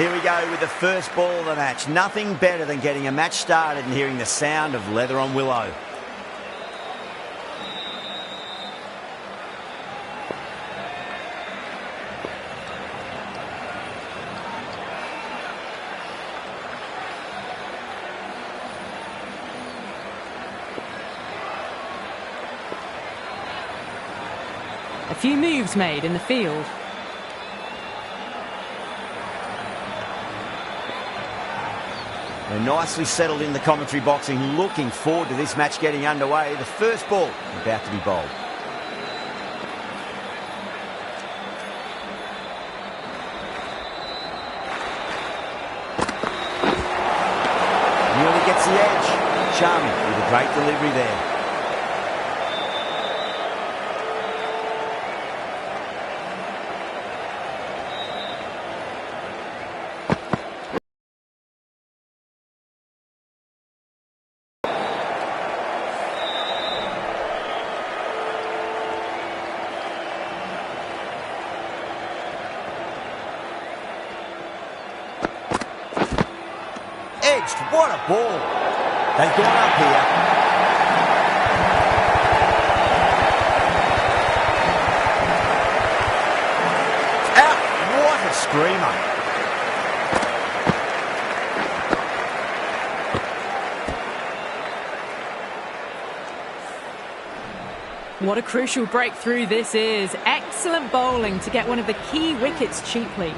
Here we go with the first ball of the match. Nothing better than getting a match started and hearing the sound of leather on willow. A few moves made in the field. They're nicely settled in the commentary boxing, looking forward to this match getting underway. The first ball about to be bowled. Nearly gets the edge. Charming with a great delivery there. Edged. What a ball. They've gone up here. Out. What a screamer. What a crucial breakthrough this is. Excellent bowling to get one of the key wickets cheaply.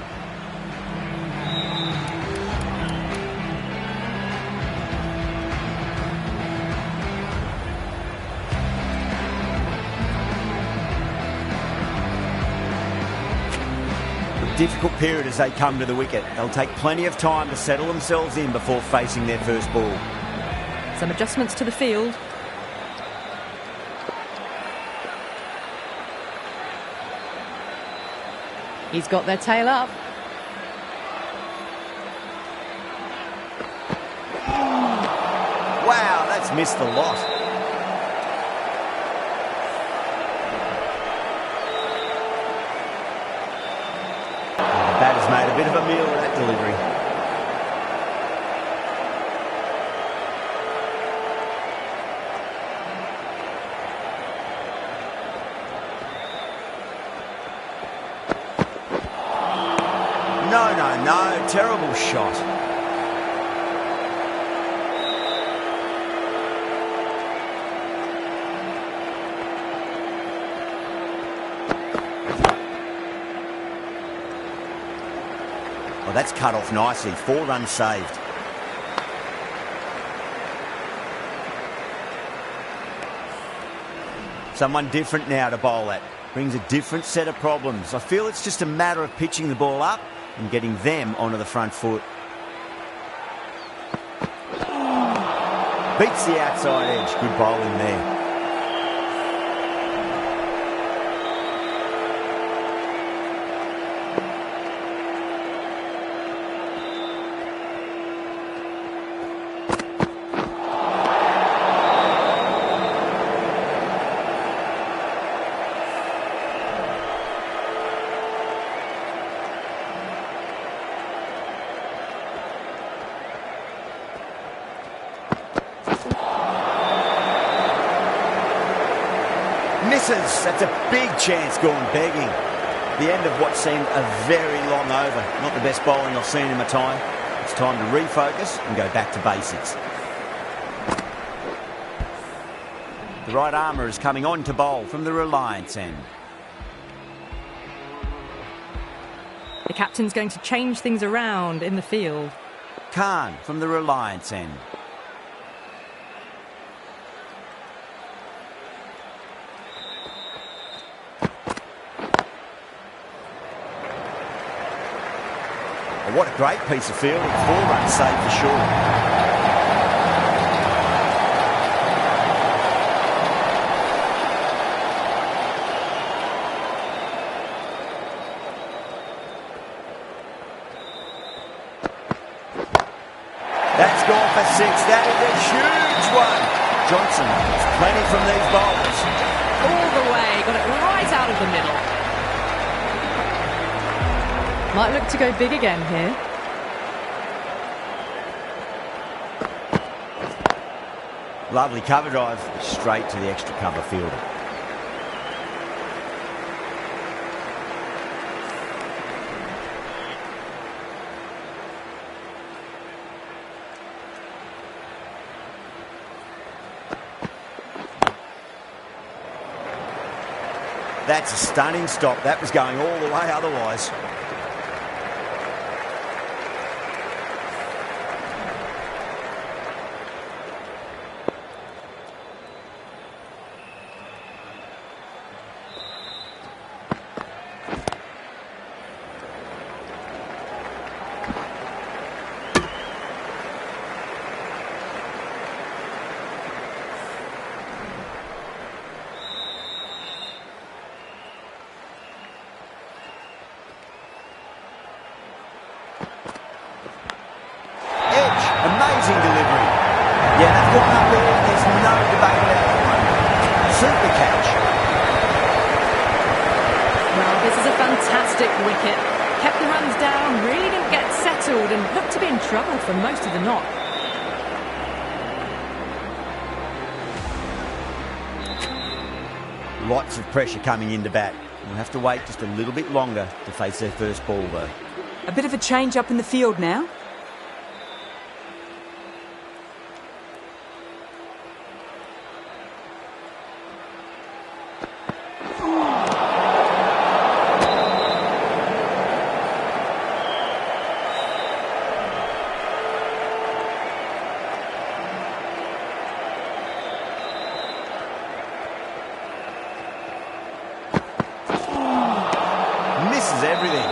Difficult period as they come to the wicket. They'll take plenty of time to settle themselves in before facing their first ball. Some adjustments to the field. He's got their tail up. Wow, that's missed a lot. Batter's made a bit of a meal of that delivery. No. Terrible shot. Well, that's cut off nicely. 4 runs saved. Someone different now to bowl at. Brings a different set of problems. I feel it's just a matter of pitching the ball up and getting them onto the front foot. Beats the outside edge. Good bowling there. Misses. That's a big chance gone begging. The end of what seemed a very long over. Not the best bowling I've seen in my time. It's time to refocus and go back to basics. The right armour is coming on to bowl from the Reliance end. The captain's going to change things around in the field. Khan from the Reliance end. What a great piece of fielding. 4 runs saved for sure. That's gone for 6. That is a huge one. Johnson has plenty from these bowlers. All the way. Got it right out of the middle. Might look to go big again here. Lovely cover drive, straight to the extra cover fielder. That's a stunning stop. That was going all the way otherwise. Amazing delivery. Yeah, they've gone up there. There's no debate about that one. Super catch. Well, this is a fantastic wicket. Kept the runs down, really didn't get settled and looked to be in trouble for most of the knock. Lots of pressure coming into bat. We'll have to wait just a little bit longer to face their first ball, though. A bit of a change up in the field now. Misses everything.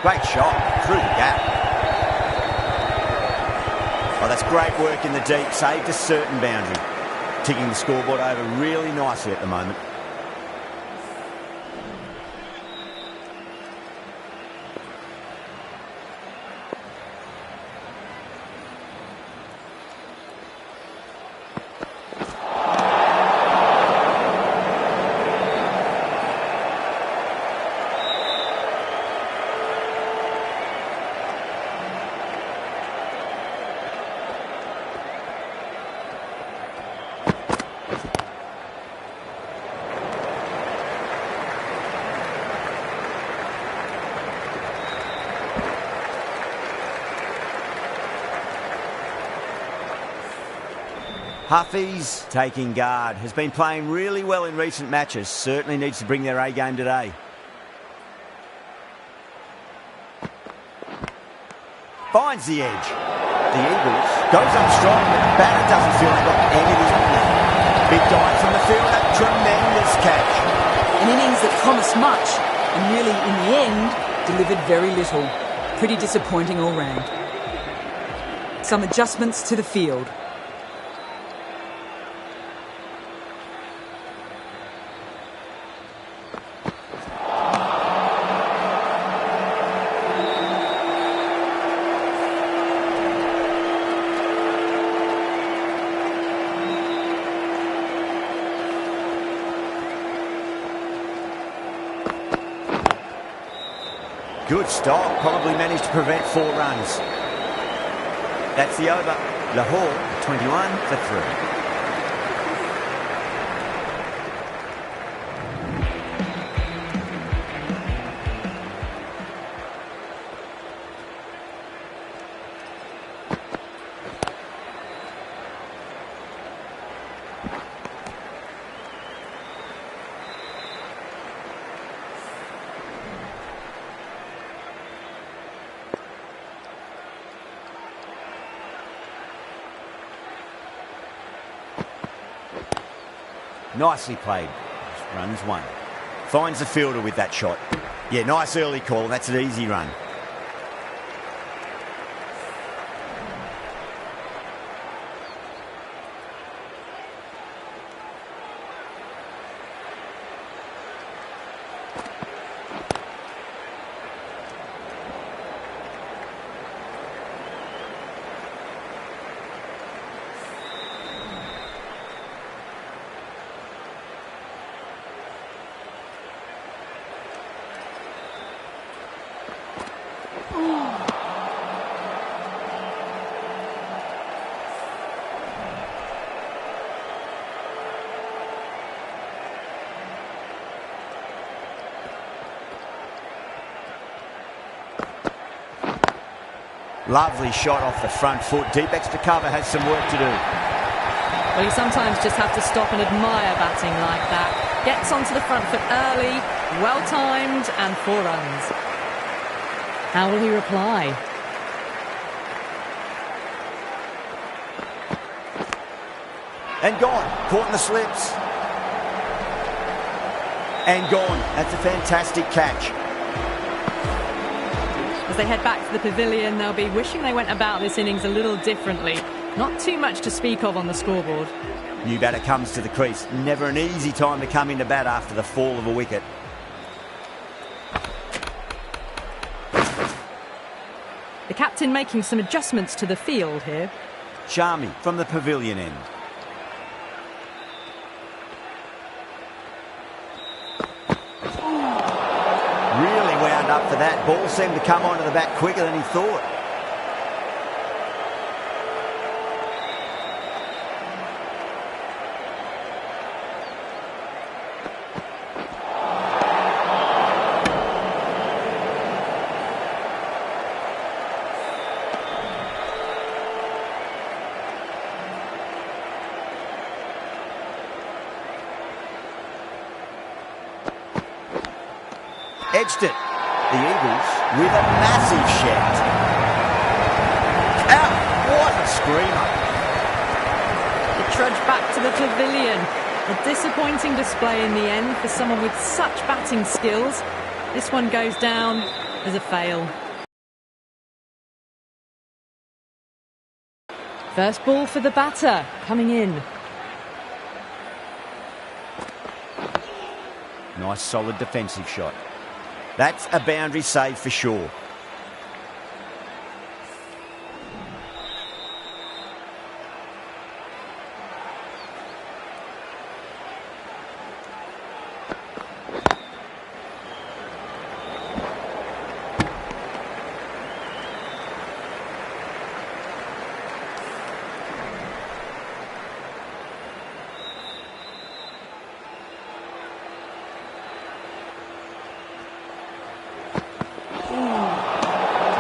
Great shot through the gap. Oh, that's great work in the deep. Saved a certain boundary. Ticking the scoreboard over really nicely at the moment. Huffy's taking guard. Has been playing really well in recent matches. Certainly needs to bring their A game today. Finds the edge. The Eagles goes up strong, but the batter doesn't feel they've got anything on there. Big dive from the field, a tremendous catch. An innings that promised much and really, in the end, delivered very little. Pretty disappointing all round. Some adjustments to the field. Good stop. Probably managed to prevent 4 runs. That's the over. Lahore, 21 for 3. Nicely played. Runs 1. Finds the fielder with that shot. Yeah, nice early call. That's an easy run. Lovely shot off the front foot. Deep extra cover has some work to do. Well, you sometimes just have to stop and admire batting like that. Gets onto the front foot early, well-timed, and 4 runs. How will he reply? And gone. Caught in the slips. And gone. That's a fantastic catch. As they head back to the pavilion, they'll be wishing they went about this innings a little differently. Not too much to speak of on the scoreboard. New batter comes to the crease. Never an easy time to come into bat after the fall of a wicket. The captain making some adjustments to the field here. Shami from the pavilion end. Really wound up for that. Ball seemed to come onto the bat quicker than he thought. Edged it. The Eagles with a massive shout. Out! What a screamer. They trudge back to the pavilion. A disappointing display in the end for someone with such batting skills. This one goes down as a fail. First ball for the batter, coming in. Nice solid defensive shot. That's a boundary save for sure.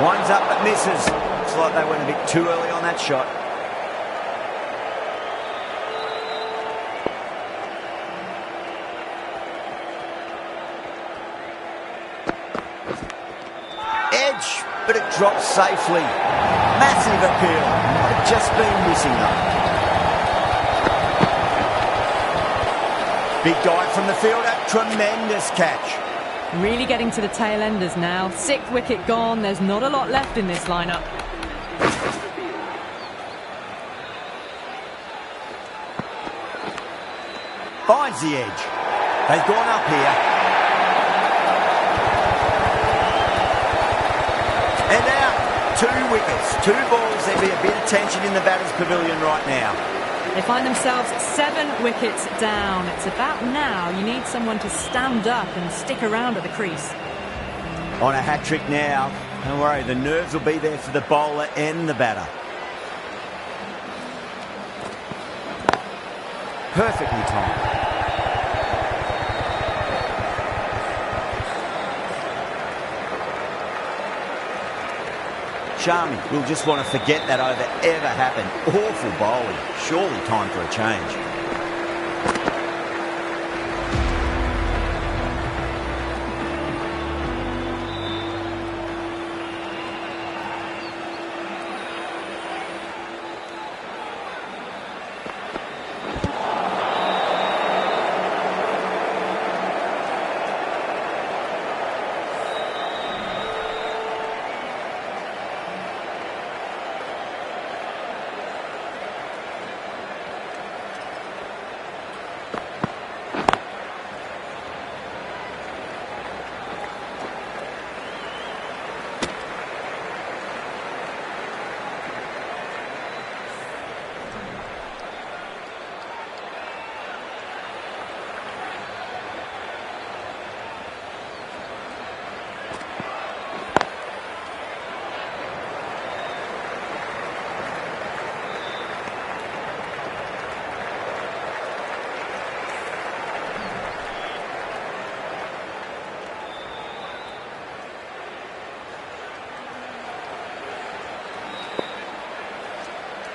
Winds up but misses. Looks like they went a bit too early on that shot. Edge, but it drops safely. Massive appeal. Might have just been missing though. Big dive from the fielder. Tremendous catch. Really getting to the tail enders now. 6th wicket gone. There's not a lot left in this lineup. Finds the edge. They've gone up here. And out. 2 wickets. 2 balls. There'll be a bit of tension in the batter's pavilion right now. They find themselves 7 wickets down. It's about now you need someone to stand up and stick around at the crease. On a hat-trick now. Don't worry, the nerves will be there for the bowler and the batter. Perfectly timed. Shami will just want to forget that over ever happened. Awful bowling. Surely time for a change.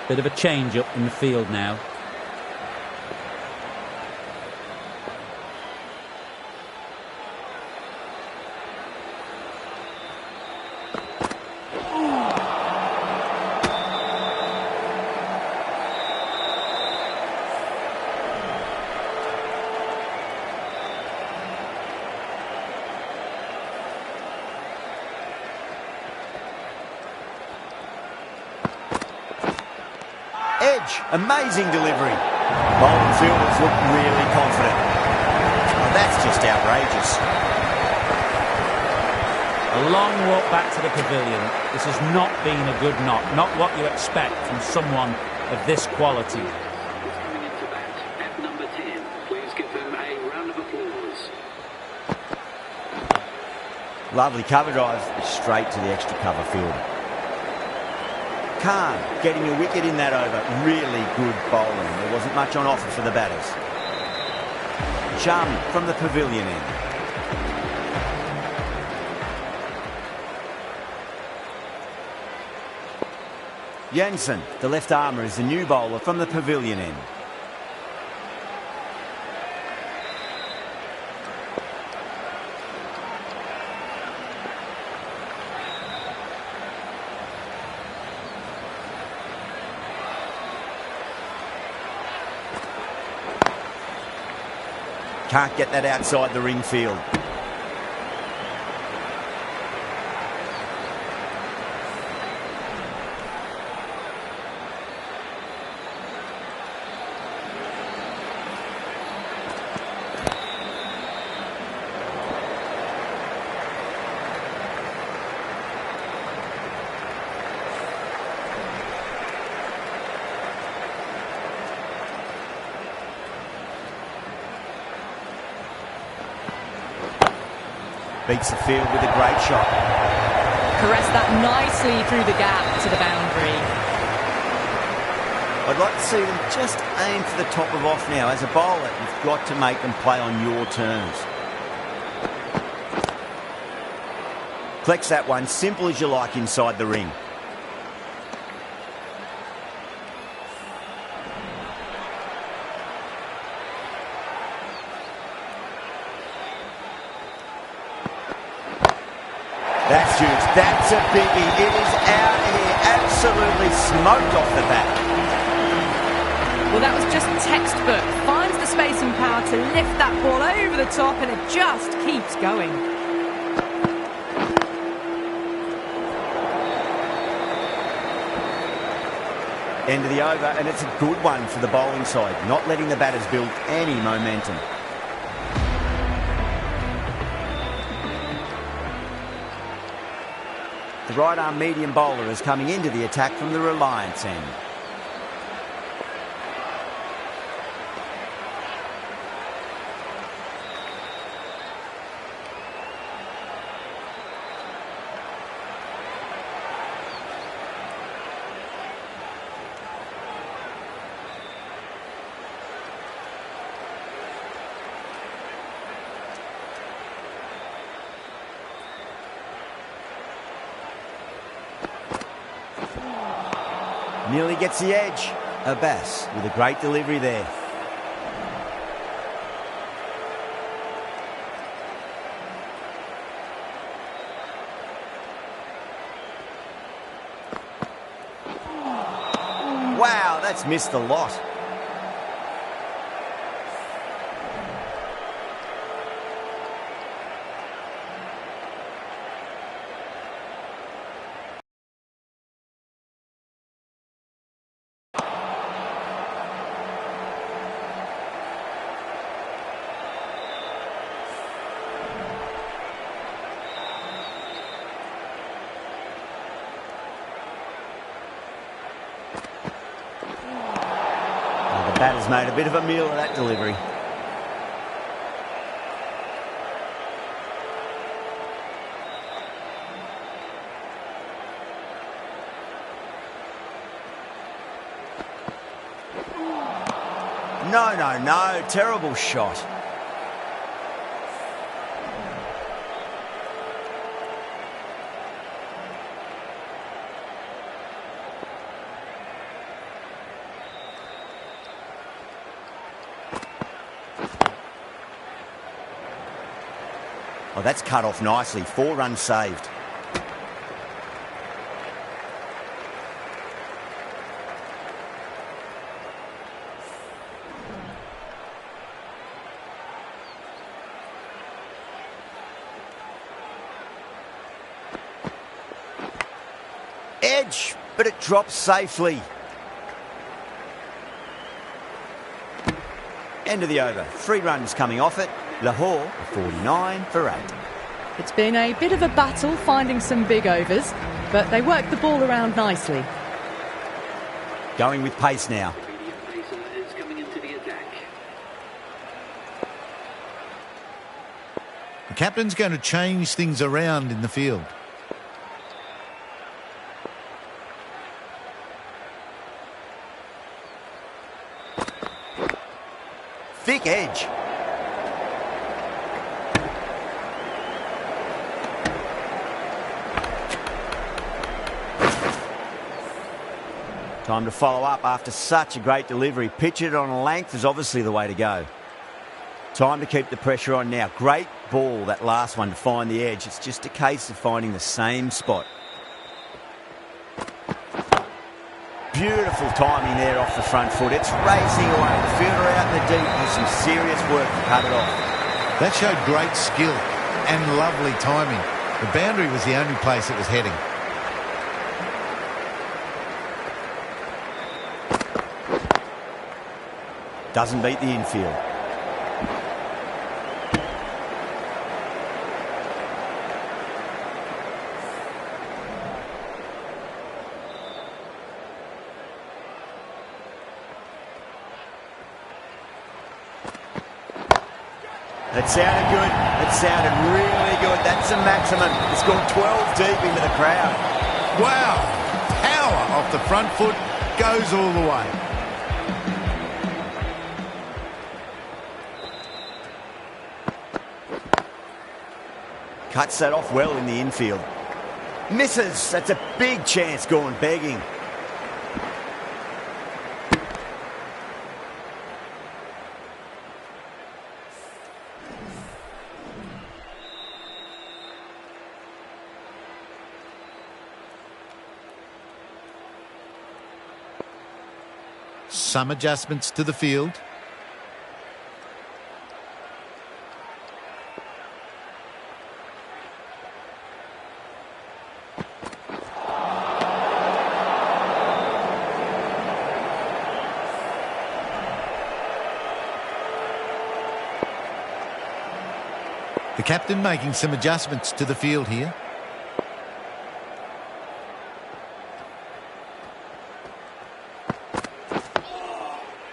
Bit of a change up in the field now. Edge, amazing delivery. Bowling fielders look really confident. Oh, that's just outrageous. A long walk back to the pavilion. This has not been a good knock. Not what you expect from someone of this quality. Coming into bat at number 10. Please give them a round of applause. Lovely cover drive straight to the extra cover fielder. Khan getting a wicket in that over. Really good bowling. There wasn't much on offer for the batters. Charming from the pavilion end. Jensen, the left armour, is the new bowler from the pavilion end. Can't get that outside the ring field. Beats the field with a great shot. Caressed that nicely through the gap to the boundary. I'd like to see them just aim for the top of off now. As a bowler, you've got to make them play on your terms. Collects that one, simple as you like, inside the ring. That's huge. That's a biggie. It is out here. Absolutely smoked off the bat. Well, that was just textbook. Finds the space and power to lift that ball over the top, and it just keeps going. End of the over, and it's a good one for the bowling side. Not letting the batters build any momentum. The right-arm medium bowler is coming into the attack from the Reliance end. Nearly gets the edge. Abbas with a great delivery there. Wow, that's missed a lot. The batter's made a bit of a meal of that delivery. No. Terrible shot. Oh, that's cut off nicely. 4 runs saved. Edge, but it drops safely. End of the over. 3 runs coming off it. Lahore, 49 for 8. It's been a bit of a battle finding some big overs, but they worked the ball around nicely. Going with pace now. Immediate pacer is coming into the attack. The captain's going to change things around in the field. Thick edge. Time to follow up after such a great delivery. Pitch it on a length is obviously the way to go. Time to keep the pressure on now. Great ball, that last one, to find the edge. It's just a case of finding the same spot. Beautiful timing there off the front foot. It's racing away. The fielder out in the deep has some serious work to cut it off. That showed great skill and lovely timing. The boundary was the only place it was heading. Doesn't beat the infield. It sounded good. It sounded really good. That's the maximum. It's gone 12 deep into the crowd. Wow! Power off the front foot, goes all the way. Cuts that off well in the infield. Misses. That's a big chance gone begging. Some adjustments to the field. The captain making some adjustments to the field here.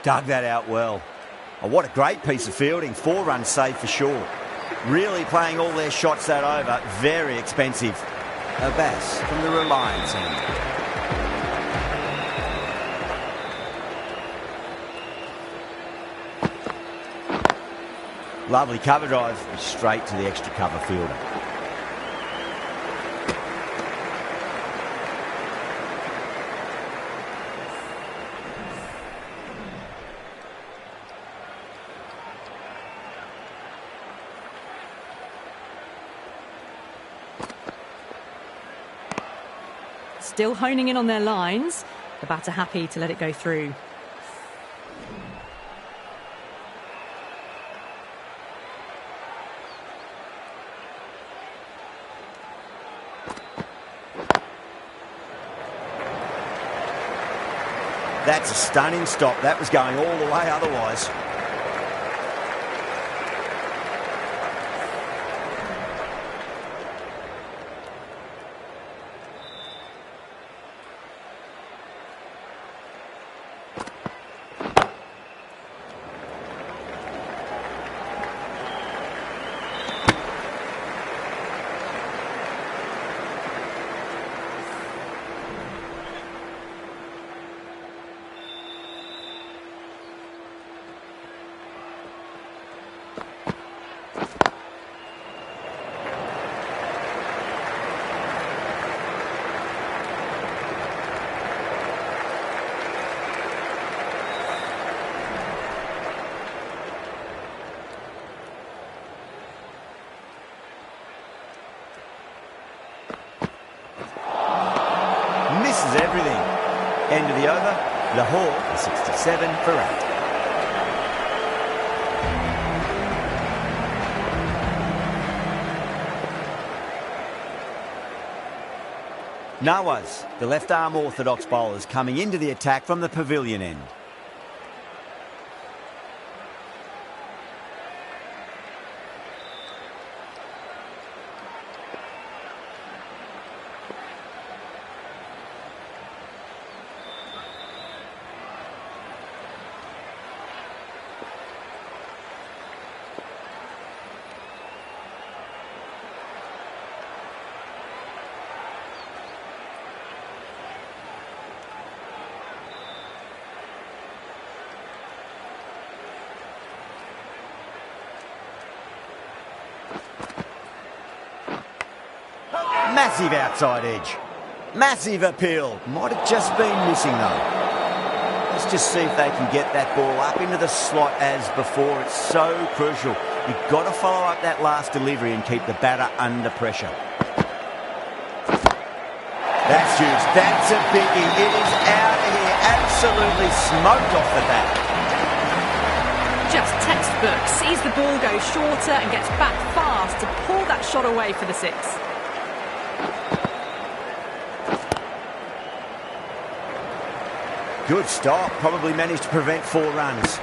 Dug that out well. Oh, what a great piece of fielding. 4 runs saved for sure. Really playing all their shots that over. Very expensive. Abbas from the Reliance end. Lovely cover drive. Straight to the extra cover fielder. Still honing in on their lines. The batter happy to let it go through. That's a stunning stop. That was going all the way otherwise. changes everything. End of the over. Lahore is 67 for 8. Nawaz, the left-arm orthodox bowlers, coming into the attack from the pavilion end. Massive outside edge. Massive appeal. Might have just been missing though. Let's just see if they can get that ball up into the slot as before. It's so crucial. You've got to follow up that last delivery and keep the batter under pressure. That's huge. That's a biggie. It is out of here. Absolutely smoked off the bat. Just textbook. Sees the ball go shorter and gets back fast to pull that shot away for the six. Good stop. Probably managed to prevent 4 runs.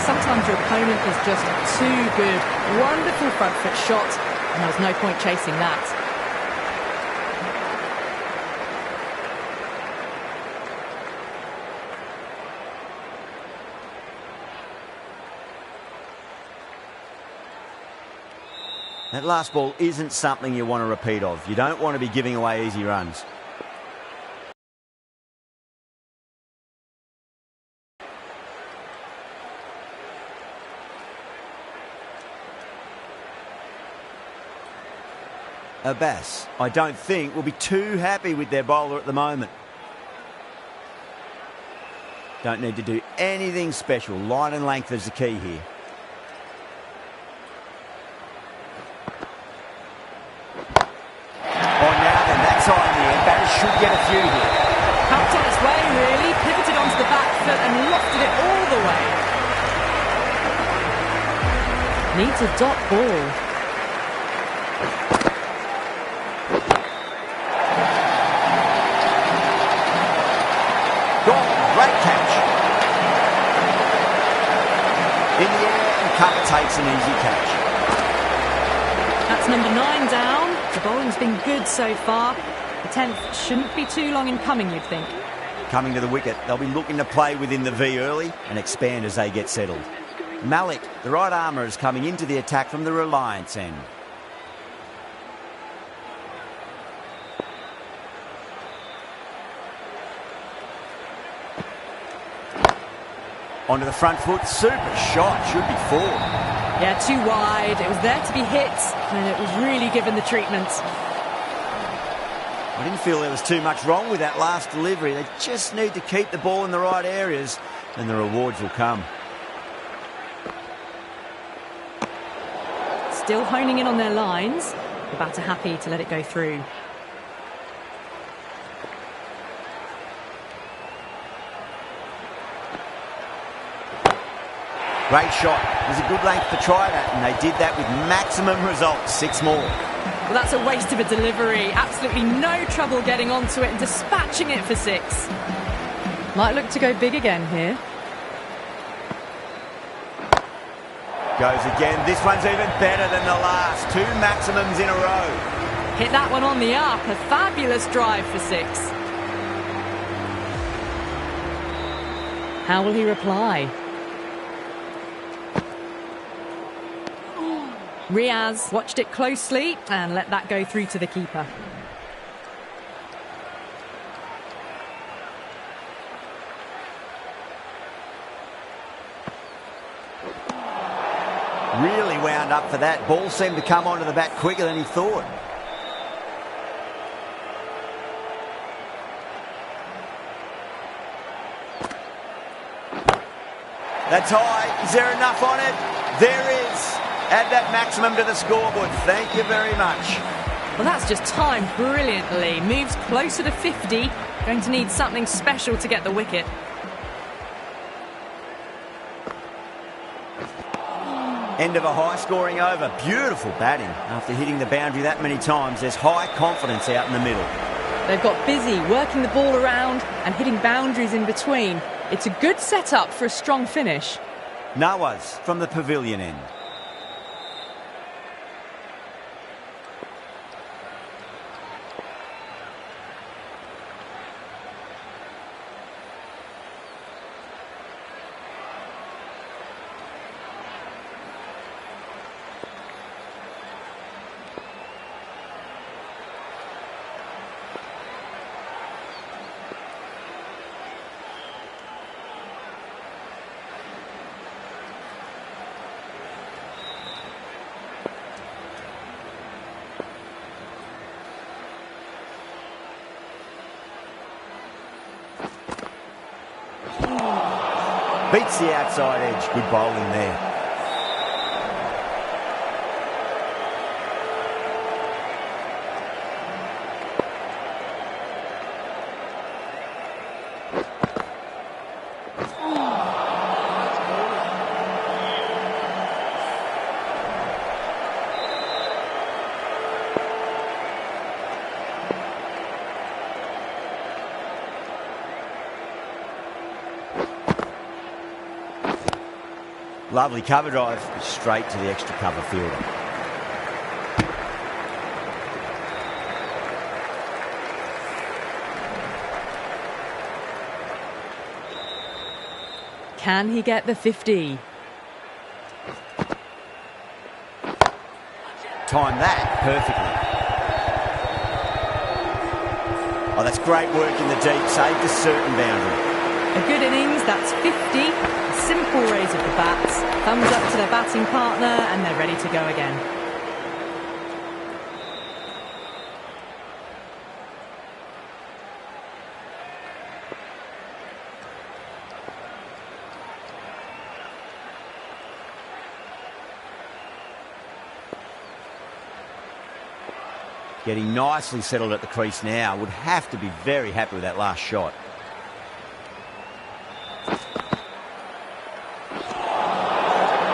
Sometimes your opponent is just too good. Wonderful front foot shot, and there was no point chasing that. That last ball isn't something you want to repeat of. You don't want to be giving away easy runs. Abbas, I don't think, will be too happy with their bowler at the moment. Don't need to do anything special. Line and length is the key here. Oh, now then, that's on the end. Batters should get a few here. Helped on its way, really. Pivoted onto the back foot and lofted it all the way. Needs a dot ball. Great catch. In the air and cover takes an easy catch. That's number 9 down. The bowling's been good so far. The 10th shouldn't be too long in coming, you'd think. Coming to the wicket, they'll be looking to play within the V early and expand as they get settled. Malik, the right armour, is coming into the attack from the Reliance end. Onto the front foot, super shot, should be 4. Yeah, too wide. It was there to be hit, and it was really given the treatment. I didn't feel there was too much wrong with that last delivery. They just need to keep the ball in the right areas, and the rewards will come. Still honing in on their lines. The batter happy to let it go through. Great shot. There's a good length to try that, and they did that with maximum results. 6 more. Well, that's a waste of a delivery. Absolutely no trouble getting onto it and dispatching it for 6. Might look to go big again here. Goes again. This one's even better than the last. 2 maximums in a row. Hit that one on the up. A fabulous drive for 6. How will he reply? Riaz watched it closely and let that go through to the keeper. Really wound up for that. Ball seemed to come onto the bat quicker than he thought. That's high. Is there enough on it? There is. Add that maximum to the scoreboard. Thank you very much. Well, that's just timed brilliantly. Moves closer to 50. Going to need something special to get the wicket. End of a high-scoring over. Beautiful batting. After hitting the boundary that many times, there's high confidence out in the middle. They've got busy working the ball around and hitting boundaries in between. It's a good setup for a strong finish. Nawaz from the pavilion end. Beats the outside edge. Good bowling there. Lovely cover drive, straight to the extra cover fielder. Can he get the 50? Time that perfectly. Oh, that's great work in the deep, saved a certain boundary. A good innings, that's 50. Simple raise of the bats, thumbs up to their batting partner, and they're ready to go again. Getting nicely settled at the crease now. Would have to be very happy with that last shot.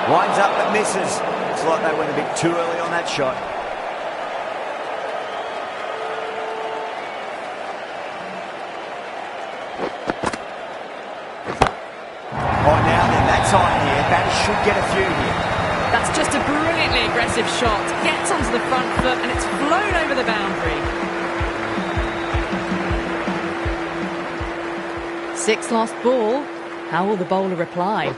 Winds up but misses. Looks like they went a bit too early on that shot. Oh, now then, that's high here. Batters should get a few here. That's just a brilliantly aggressive shot. Gets onto the front foot and it's flown over the boundary. 6 lost ball. How will the bowler reply?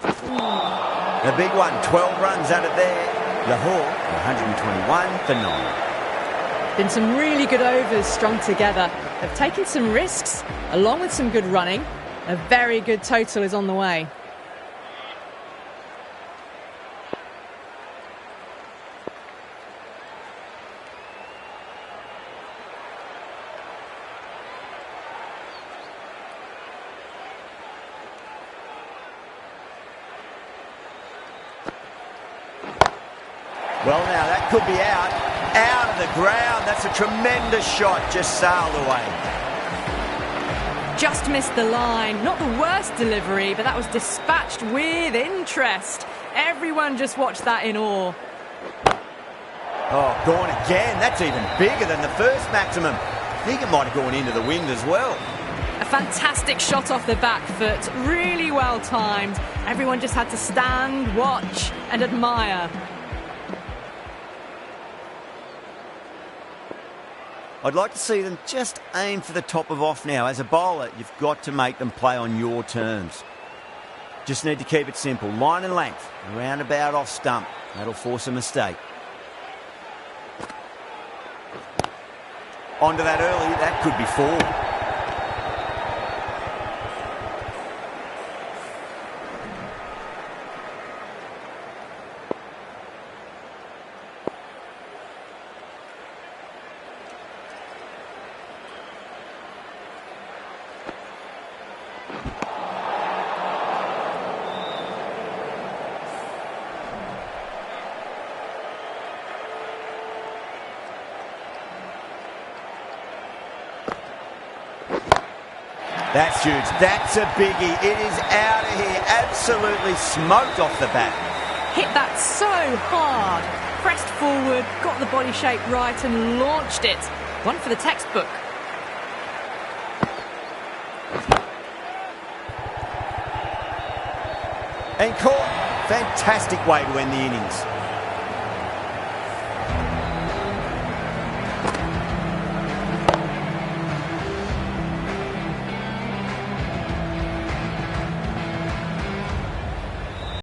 The big one, 12 runs out of there. Lahore, 121 for 9. Been some really good overs strung together. They've taken some risks, along with some good running. A very good total is on the way. Well, now, that could be out of the ground. That's a tremendous shot, just sailed away. Just missed the line. Not the worst delivery, but that was dispatched with interest. Everyone just watched that in awe. Oh, gone again. That's even bigger than the first maximum. I think it might have gone into the wind as well. A fantastic shot off the back foot. Really well timed. Everyone just had to stand, watch and admire. I'd like to see them just aim for the top of off now. As a bowler, you've got to make them play on your terms. Just need to keep it simple. Line and length. Roundabout off stump. That'll force a mistake. Onto that early. That could be 4. That's huge. That's a biggie. It is out of here. Absolutely smoked off the bat. Hit that so hard. Pressed forward, got the body shape right and launched it. One for the textbook. And caught. Fantastic way to end the innings.